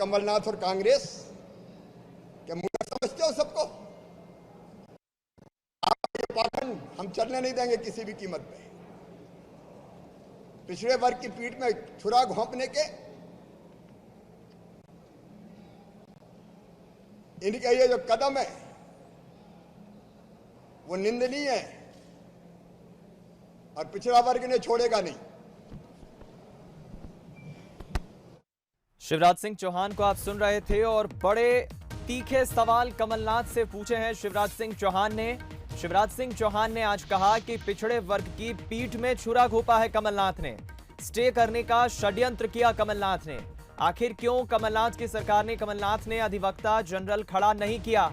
कमलनाथ और कांग्रेस क्या मुझे समझते हो सबको? ये पाखंड हम चलने नहीं देंगे किसी भी कीमत पे। पिछड़े वर्ग की पीठ में छुरा घोंपने के इनके ये जो कदम है वो निंदनीय है और पिछड़ा वर्ग ने छोड़ेगा नहीं। शिवराज सिंह चौहान को आप सुन रहे थे और बड़े तीखे सवाल कमलनाथ से पूछे हैं शिवराज सिंह चौहान ने। शिवराज सिंह चौहान ने आज कहा कि पिछड़े वर्ग की पीठ में छुरा घोंपा है कमलनाथ ने, स्टे करने का षड्यंत्र किया कमलनाथ ने। आखिर क्यों कमलनाथ की सरकार ने कमलनाथ ने अधिवक्ता जनरल खड़ा नहीं किया?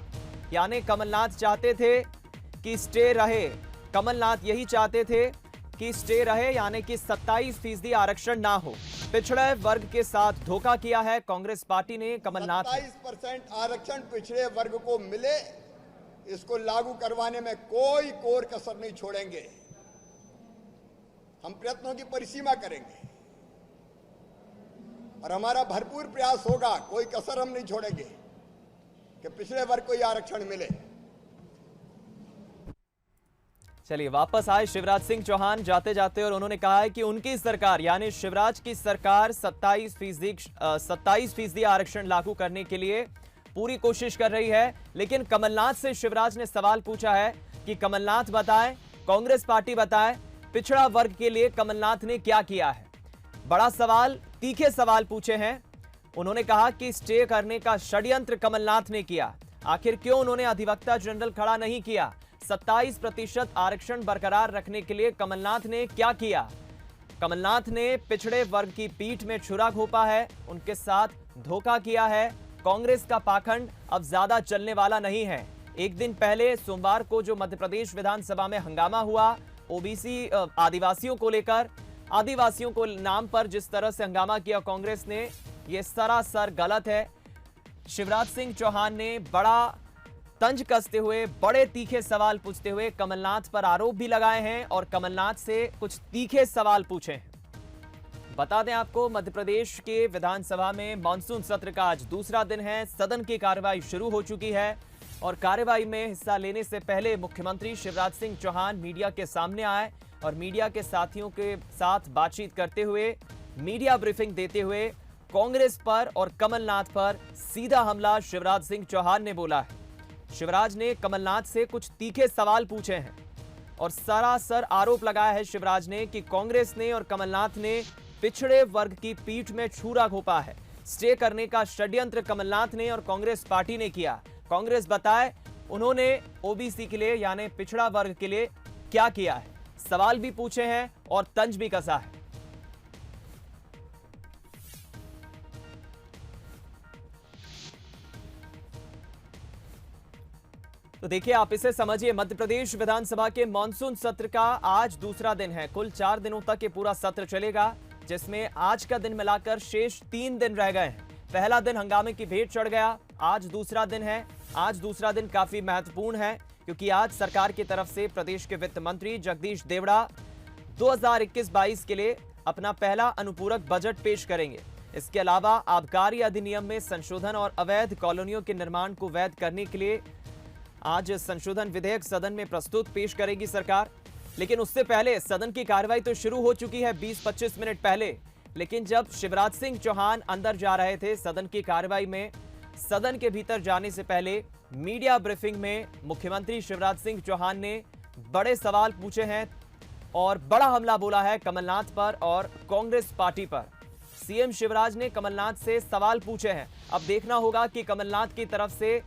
यानी कमलनाथ चाहते थे कि स्टे रहे, कमलनाथ यही चाहते थे कि स्टे रहे, यानी कि 27% आरक्षण ना हो। पिछड़े वर्ग के साथ धोखा किया है कांग्रेस पार्टी ने। कमलनाथ 27% आरक्षण पिछड़े वर्ग को मिले, इसको लागू करवाने में कोई कोर कसर नहीं छोड़ेंगे। हम प्रयत्नों की परिसीमा करेंगे और हमारा भरपूर प्रयास होगा, कोई कसर हम नहीं छोड़ेंगे कि पिछड़े वर्ग को यह आरक्षण मिले। चलिए वापस आए शिवराज सिंह चौहान जाते जाते और उन्होंने कहा है कि उनकी सरकार यानी शिवराज की सरकार 27% आरक्षण लागू करने के लिए पूरी कोशिश कर रही है। लेकिन कमलनाथ से शिवराज ने सवाल पूछा है कि कमलनाथ बताएं, कांग्रेस पार्टी बताए, पिछड़ा वर्ग के लिए कमलनाथ ने क्या किया है। बड़ा सवाल, तीखे सवाल पूछे हैं। उन्होंने कहा कि स्टे करने का षड्यंत्र कमलनाथ ने किया। आखिर क्यों उन्होंने अधिवक्ता जनरल खड़ा नहीं किया? 27% आरक्षण बरकरार रखने के लिए कमलनाथ ने क्या किया? कमलनाथ ने पिछड़े वर्ग की पीठ में छुरा घोंपा है, उनके साथ धोखा किया है। कांग्रेस का पाखंड अब ज्यादा चलने वाला नहीं है। एक दिन पहले सोमवार को जो मध्य प्रदेश विधानसभा में हंगामा हुआ ओबीसी आदिवासियों को लेकर, आदिवासियों को नाम पर जिस तरह से हंगामा किया कांग्रेस ने, यह सरासर गलत है। शिवराज सिंह चौहान ने बड़ा तंज कसते हुए, बड़े तीखे सवाल पूछते हुए कमलनाथ पर आरोप भी लगाए हैं और कमलनाथ से कुछ तीखे सवाल पूछे हैं। बता दें आपको, मध्य प्रदेश के विधानसभा में मानसून सत्र का आज दूसरा दिन है। सदन की कार्रवाई शुरू हो चुकी है और कार्रवाई में हिस्सा लेने से पहले मुख्यमंत्री शिवराज सिंह चौहान मीडिया के सामने आए और मीडिया के साथियों के साथ बातचीत करते हुए, मीडिया ब्रीफिंग देते हुए कांग्रेस पर और कमलनाथ पर सीधा हमला शिवराज सिंह चौहान ने बोला है। शिवराज ने कमलनाथ से कुछ तीखे सवाल पूछे हैं और सरासर आरोप लगाया है शिवराज ने कि कांग्रेस ने और कमलनाथ ने पिछड़े वर्ग की पीठ में छुरा घोंपा है। स्टे करने का षड्यंत्र कमलनाथ ने और कांग्रेस पार्टी ने किया। कांग्रेस बताए उन्होंने ओबीसी के लिए यानी पिछड़ा वर्ग के लिए क्या किया है। सवाल भी पूछे हैं और तंज भी कसा है। तो देखिए, आप इसे समझिए, मध्य प्रदेश विधानसभा के मानसून सत्र का आज दूसरा दिन है। कुल 4 दिनों तक ये पूरा सत्र चलेगा, जिसमें आज का दिन मिलाकर शेष 3 दिन रह गए हैं। पहला दिन हंगामे की भेंट चढ़ गया, आज दूसरा दिन है। आज दूसरा दिन काफी महत्वपूर्ण है क्योंकि आज सरकार की तरफ से प्रदेश के वित्त मंत्री जगदीश देवड़ा 2021-22 के लिए अपना पहला अनुपूरक बजट पेश करेंगे। इसके अलावा आबकारी अधिनियम में संशोधन और अवैध कॉलोनियों के निर्माण को वैध करने के लिए आज संशोधन विधेयक सदन में प्रस्तुत पेश करेगी सरकार। लेकिन उससे पहले सदन की कार्रवाई तो शुरू हो चुकी है 20-25 मिनट पहले। लेकिन जब शिवराज सिंह चौहान अंदर जा रहे थे सदन की कार्रवाई में, सदन के भीतर जाने से पहले मीडिया ब्रीफिंग में मुख्यमंत्री शिवराज सिंह चौहान ने बड़े सवाल पूछे हैं और बड़ा हमला बोला है कमलनाथ पर और कांग्रेस पार्टी पर। सीएम शिवराज ने कमलनाथ से सवाल पूछे हैं। अब देखना होगा कि कमलनाथ की तरफ से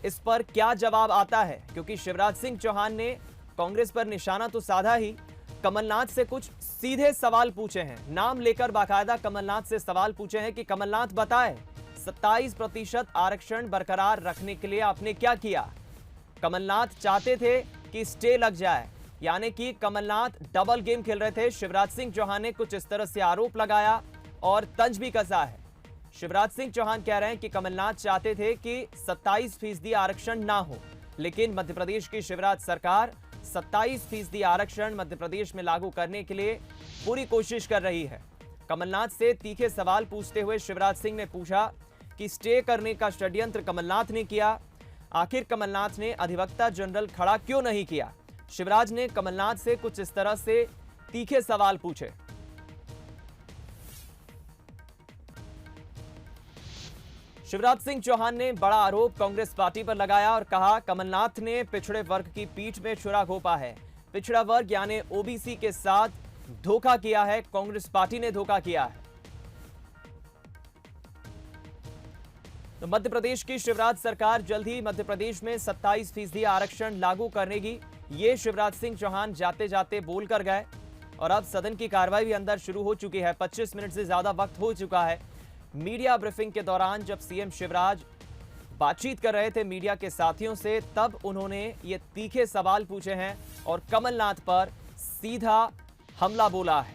इस पर क्या जवाब आता है, क्योंकि शिवराज सिंह चौहान ने कांग्रेस पर निशाना तो साधा ही, कमलनाथ से कुछ सीधे सवाल पूछे हैं। नाम लेकर बाकायदा कमलनाथ से सवाल पूछे हैं कि कमलनाथ बताएं 27% आरक्षण बरकरार रखने के लिए आपने क्या किया। कमलनाथ चाहते थे कि स्टे लग जाए, यानी कि कमलनाथ डबल गेम खेल रहे थे। शिवराज सिंह चौहान ने कुछ इस तरह से आरोप लगाया और तंज भी कसा है। शिवराज सिंह चौहान कह रहे हैं कि कमलनाथ चाहते थे कि 27% आरक्षण ना हो, लेकिन मध्य प्रदेश की शिवराज सरकार 27% आरक्षण मध्य प्रदेश में लागू करने के लिए पूरी कोशिश कर रही है। कमलनाथ से तीखे सवाल पूछते हुए शिवराज सिंह ने पूछा कि स्टे करने का षड्यंत्र कमलनाथ ने किया। आखिर कमलनाथ ने अधिवक्ता जनरल खड़ा क्यों नहीं किया? शिवराज ने कमलनाथ से कुछ इस तरह से तीखे सवाल पूछे। शिवराज सिंह चौहान ने बड़ा आरोप कांग्रेस पार्टी पर लगाया और कहा, कमलनाथ ने पिछड़े वर्ग की पीठ में छुरा घोंपा है। पिछड़ा वर्ग यानी ओबीसी के साथ धोखा किया है, कांग्रेस पार्टी ने धोखा किया है। तो मध्य प्रदेश की शिवराज सरकार जल्द ही मध्य प्रदेश में 27% आरक्षण लागू करेगी, ये शिवराज सिंह चौहान जाते जाते बोल कर गए। और अब सदन की कार्रवाई भी अंदर शुरू हो चुकी है। 25 मिनट से ज्यादा वक्त हो चुका है। मीडिया ब्रीफिंग के दौरान जब सीएम शिवराज बातचीत कर रहे थे मीडिया के साथियों से, तब उन्होंने ये तीखे सवाल पूछे हैं और कमलनाथ पर सीधा हमला बोला है।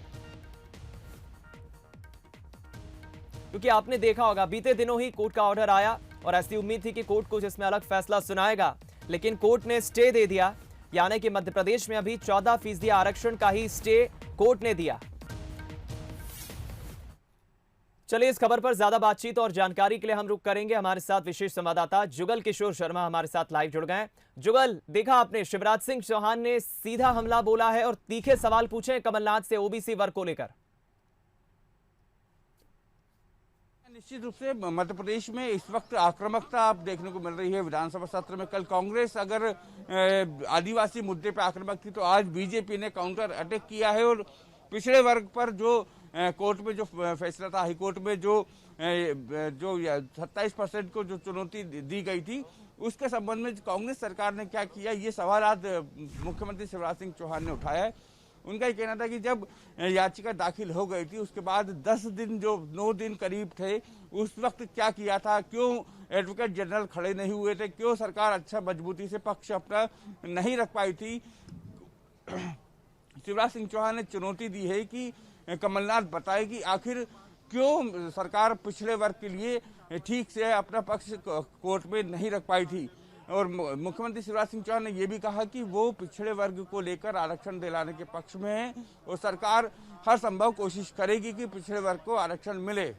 क्योंकि आपने देखा होगा बीते दिनों ही कोर्ट का ऑर्डर आया और ऐसी उम्मीद थी कि कोर्ट कुछ इसमें अलग फैसला सुनाएगा, लेकिन कोर्ट ने स्टे दे दिया। यानी कि मध्य प्रदेश में अभी 14% आरक्षण का ही स्टे कोर्ट ने दिया। चलिए इस खबर पर ज्यादा बातचीत और जानकारी के लिए हम रुक करेंगे। हमारे साथ विशेष संवाददाता जुगल किशोर शर्मा हमारे साथ लाइव जुड़ गए। जुगल, देखा आपने शिवराज सिंह चौहान ने सीधा हमला बोला है और तीखे सवाल पूछे कमलनाथ से ओबीसी वर्ग को लेकर। निश्चित रूप से मध्य प्रदेश में इस वक्त आक्रामकता आप देखने को मिल रही है। विधानसभा सत्र में कल कांग्रेस अगर आदिवासी मुद्दे पर आक्रामक थी, तो आज बीजेपी ने काउंटर अटैक किया है और पिछड़े वर्ग पर जो कोर्ट में जो फैसला था, हाई कोर्ट में जो 27% को जो चुनौती दी गई थी, उसके संबंध में कांग्रेस सरकार ने क्या किया, ये सवाल आज मुख्यमंत्री शिवराज सिंह चौहान ने उठाया है। उनका ये कहना था कि जब याचिका दाखिल हो गई थी उसके बाद 10 दिन जो 9 दिन करीब थे, उस वक्त क्या किया था, क्यों एडवोकेट जनरल खड़े नहीं हुए थे, क्यों सरकार अच्छा मजबूती से पक्ष अपना नहीं रख पाई थी। शिवराज सिंह चौहान ने चुनौती दी है कि कमलनाथ बताए कि आखिर क्यों सरकार पिछड़े वर्ग के लिए ठीक से अपना पक्ष कोर्ट में नहीं रख पाई थी। और मुख्यमंत्री शिवराज सिंह चौहान ने यह भी कहा कि वो पिछड़े वर्ग को लेकर आरक्षण दिलाने के पक्ष में है और सरकार हर संभव कोशिश करेगी कि पिछड़े वर्ग को आरक्षण मिले।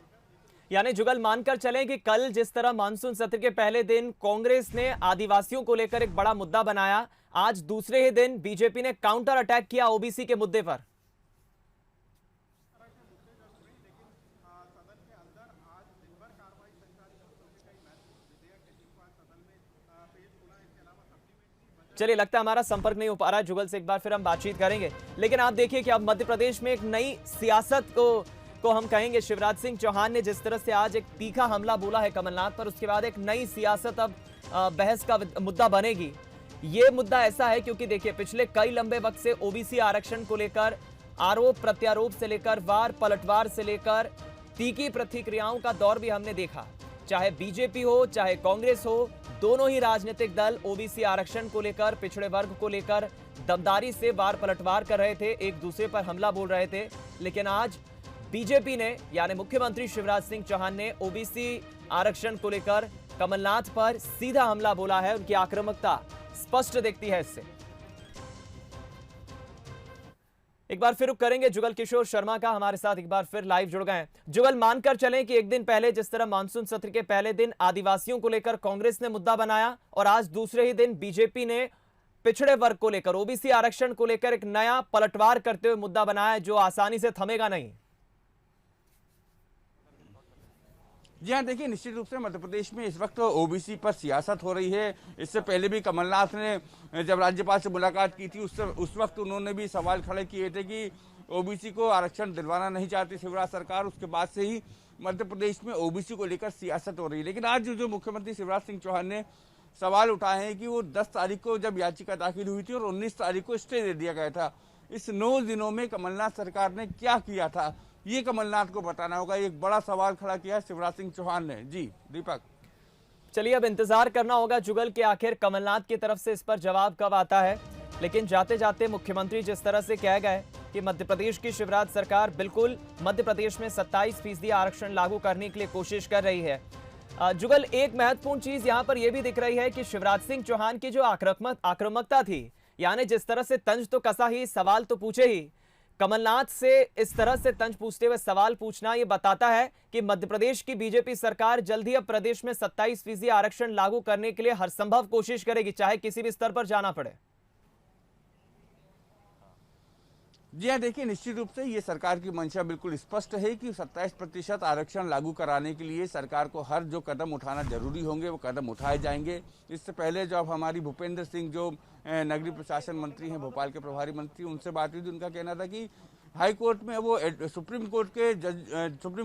यानी जुगल, मानकर चलें कि कल जिस तरह मानसून सत्र के पहले दिन कांग्रेस ने आदिवासियों को लेकर एक बड़ा मुद्दा बनाया, आज दूसरे ही दिन बीजेपी ने काउंटर अटैक किया ओबीसी के मुद्दे पर। चलिए, लगता है हमारा संपर्क नहीं हो पा रहा है जुगल से, एक बार फिर हम बातचीत करेंगे। लेकिन आप देखिए कि अब मध्य प्रदेश में एक नई सियासत को हम कहेंगे। शिवराज सिंह चौहान ने जिस तरह से आज एक तीखा हमला बोला है कमलनाथ पर, उसके बाद एक नई सियासत अब बहस का मुद्दा बनेगी। ये मुद्दा ऐसा है क्योंकि देखिए पिछले कई लंबे वक्त से ओबीसी आरक्षण को लेकर आरोप प्रत्यारोप से लेकर वार पलटवार से लेकर तीखी प्रतिक्रियाओं का दौर भी हमने देखा। चाहे बीजेपी हो चाहे कांग्रेस हो, दोनों ही राजनीतिक दल ओबीसी आरक्षण को लेकर, पिछड़े वर्ग को लेकर दमदारी से वार पलटवार कर रहे थे, एक दूसरे पर हमला बोल रहे थे। लेकिन आज बीजेपी ने यानी मुख्यमंत्री शिवराज सिंह चौहान ने ओबीसी आरक्षण को लेकर कमलनाथ पर सीधा हमला बोला है। उनकी आक्रामकता स्पष्ट दिखती है इससे। एक बार फिर रुक करेंगे जुगल किशोर शर्मा का, हमारे साथ एक बार फिर लाइव जुड़ गए हैं। जुगल, मानकर चलें कि एक दिन पहले जिस तरह मानसून सत्र के पहले दिन आदिवासियों को लेकर कांग्रेस ने मुद्दा बनाया और आज दूसरे ही दिन बीजेपी ने पिछड़े वर्ग को लेकर, ओबीसी आरक्षण को लेकर एक नया पलटवार करते हुए मुद्दा बनाया जो आसानी से थमेगा नहीं। जी हाँ, देखिए निश्चित रूप से मध्य प्रदेश में इस वक्त ओबीसी पर सियासत हो रही है। इससे पहले भी कमलनाथ ने जब राज्यपाल से मुलाकात की थी उस वक्त उन्होंने भी सवाल खड़े किए थे कि ओबीसी को आरक्षण दिलवाना नहीं चाहती शिवराज सरकार। उसके बाद से ही मध्य प्रदेश में ओबीसी को लेकर सियासत हो रही है। लेकिन आज जो मुख्यमंत्री शिवराज सिंह चौहान ने सवाल उठाए हैं कि वो 10 तारीख को जब याचिका दाखिल हुई थी और 19 तारीख को स्टे दे दिया गया था, इस 9 दिनों में कमलनाथ सरकार ने क्या किया था, ये कमलनाथ को बताना होगा। एक बड़ा सवाल खड़ा किया शिवराज सिंह चौहान ने। जी दीपक, चलिए अब इंतजार करना होगा जुगल के आखिर कमलनाथ की तरफ से इस पर जवाब कब आता है। लेकिन जाते जाते मुख्यमंत्री जिस तरह से कह गए कि मध्य प्रदेश की शिवराज सरकार बिल्कुल मध्य प्रदेश में 27% आरक्षण लागू करने के लिए कोशिश कर रही है। जुगल, एक महत्वपूर्ण चीज यहां पर यह भी दिख रही है कि शिवराज सिंह चौहान की जो आक्रामकता थी, यानी जिस तरह से तंज तो कसा ही, सवाल तो पूछे ही, कमलनाथ से इस तरह से तंज पूछते हुए सवाल पूछना यह बताता है कि मध्य प्रदेश की बीजेपी सरकार जल्द ही अब प्रदेश में 27% आरक्षण लागू करने के लिए हर संभव कोशिश करेगी, चाहे किसी भी स्तर पर जाना पड़े। जी हाँ, देखिए निश्चित रूप से ये सरकार की मंशा बिल्कुल स्पष्ट है कि 27% आरक्षण लागू कराने के लिए सरकार को हर जो कदम उठाना जरूरी होंगे वो कदम उठाए जाएंगे। इससे पहले जब हमारी भूपेंद्र सिंह जो नगरीय प्रशासन मंत्री हैं, भोपाल के प्रभारी मंत्री, उनसे बात हुई थी, उनका कहना था कि हाई कोर्ट में वो सुप्रीम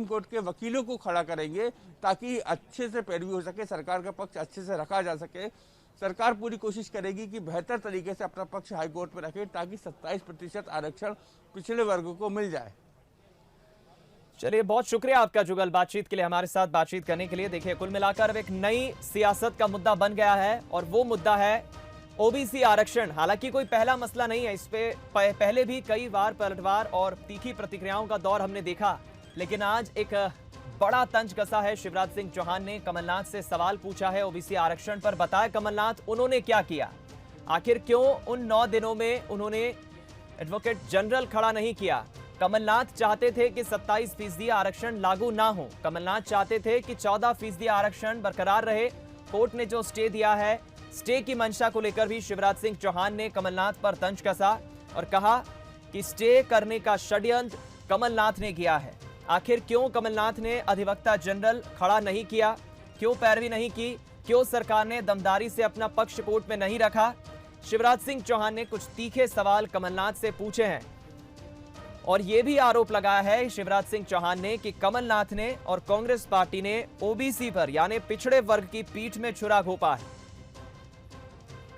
कोर्ट के वकीलों को खड़ा करेंगे ताकि अच्छे से पैरवी हो सके, सरकार का पक्ष अच्छे से रखा जा सके। सरकार पूरी कोशिश करेगी कि बेहतर तरीके से अपना पक्ष हाईकोर्ट में रखे ताकि 27% आरक्षण पिछड़े वर्गों को मिल जाए। चलिए, बहुत शुक्रिया आपका जुगल, बातचीत के लिए, हमारे साथ बातचीत करने के लिए। देखिए, कुल मिलाकर अब एक नई सियासत का मुद्दा बन गया है और वो मुद्दा है ओबीसी आरक्षण। हालांकि कोई पहला मसला नहीं है, इस पे पहले भी कई बार पलटवार और तीखी प्रतिक्रियाओं का दौर हमने देखा, लेकिन आज एक बड़ा तंज कसा है। शिवराज सिंह चौहान ने कमलनाथ से सवाल पूछा है ओबीसी आरक्षण पर। बताया कमलनाथ उन्होंने क्या किया, आखिर क्यों उन 9 दिनों में उन्होंने एडवोकेट जनरल खड़ा नहीं किया। कमलनाथ चाहते थे कि 27% आरक्षण लागू ना हो, कमलनाथ चाहते थे कि 14% आरक्षण बरकरार रहे। कोर्ट ने जो स्टे दिया है, स्टे की मंशा को लेकर भी शिवराज सिंह चौहान ने कमलनाथ पर तंज कसा और कहा कि स्टे करने का षड्यंत्र कमलनाथ ने किया है। आखिर क्यों कमलनाथ ने अधिवक्ता जनरल खड़ा नहीं किया, क्यों पैरवी नहीं की, क्यों सरकार ने दमदारी से अपना पक्ष कोर्ट में नहीं रखा। शिवराज सिंह चौहान ने कुछ तीखे सवाल कमलनाथ से पूछे हैं और यह भी आरोप लगाया है शिवराज सिंह चौहान ने कि कमलनाथ ने और कांग्रेस पार्टी ने ओबीसी पर यानी पिछड़े वर्ग की पीठ में छुरा घोंपा है।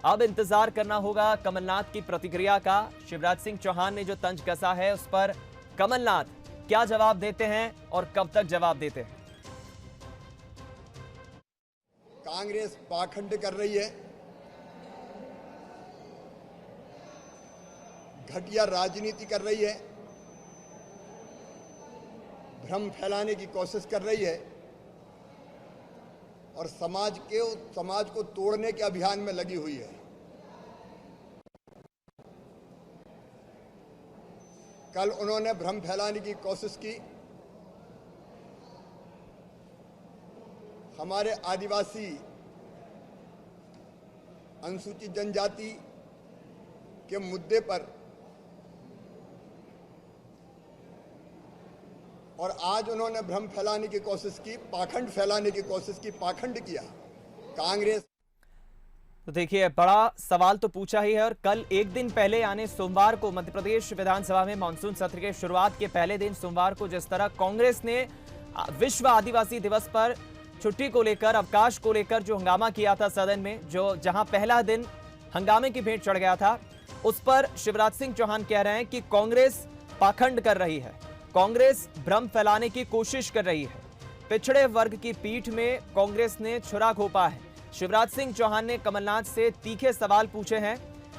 अब इंतजार करना होगा कमलनाथ की प्रतिक्रिया का। शिवराज सिंह चौहान ने जो तंज कसा है उस पर कमलनाथ क्या जवाब देते हैं और कब तक जवाब देते हैं। कांग्रेस पाखंड कर रही है, घटिया राजनीति कर रही है, भ्रम फैलाने की कोशिश कर रही है और समाज को तोड़ने के अभियान में लगी हुई है। कल उन्होंने भ्रम फैलाने की कोशिश की, हमारे आदिवासी अनुसूचित जनजाति के मुद्दे पर, और आज उन्होंने भ्रम फैलाने की कोशिश की, पाखंड फैलाने की कोशिश की, पाखंड किया कांग्रेस। तो देखिए, बड़ा सवाल तो पूछा ही है और कल एक दिन पहले यानी सोमवार को मध्य प्रदेश विधानसभा में मानसून सत्र के शुरुआत के पहले दिन सोमवार को जिस तरह कांग्रेस ने विश्व आदिवासी दिवस पर छुट्टी को लेकर, अवकाश को लेकर जो हंगामा किया था सदन में, जो जहां पहला दिन हंगामे की भेंट चढ़ गया था, उस पर शिवराज सिंह चौहान कह रहे हैं कि कांग्रेस पाखंड कर रही है, कांग्रेस भ्रम फैलाने की कोशिश कर रही है, पिछड़े वर्ग की पीठ में कांग्रेस ने छुरा घोंपा है। शिवराज सिंह चौहान ने कमलनाथ से तीखे सवाल पूछे हैं।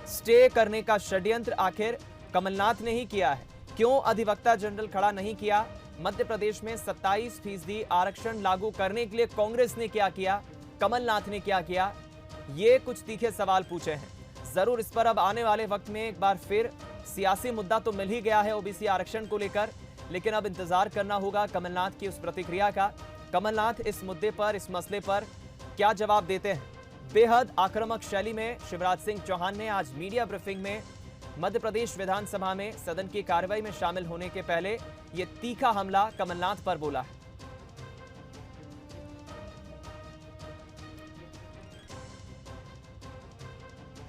स्टे करने का षड्यंत्र आखिर कमलनाथ ने ही किया है, क्यों अधिवक्ता जनरल खड़ा नहीं किया, मध्य प्रदेश में 27% आरक्षण लागू करने के लिए कांग्रेस ने क्या किया, कमलनाथ ने क्या किया, ये कुछ तीखे सवाल पूछे हैं। जरूर इस पर अब आने वाले वक्त में एक बार फिर सियासी मुद्दा तो मिल ही गया है ओबीसी आरक्षण को लेकर, लेकिन अब इंतजार करना होगा कमलनाथ की उस प्रतिक्रिया का। कमलनाथ इस मुद्दे पर, इस मसले पर क्या जवाब देते हैं। बेहद आक्रामक शैली में शिवराज सिंह चौहान ने आज मीडिया ब्रीफिंग में मध्य प्रदेश विधानसभा में सदन की कार्रवाई में शामिल होने के पहले यह तीखा हमला कमलनाथ पर बोला है।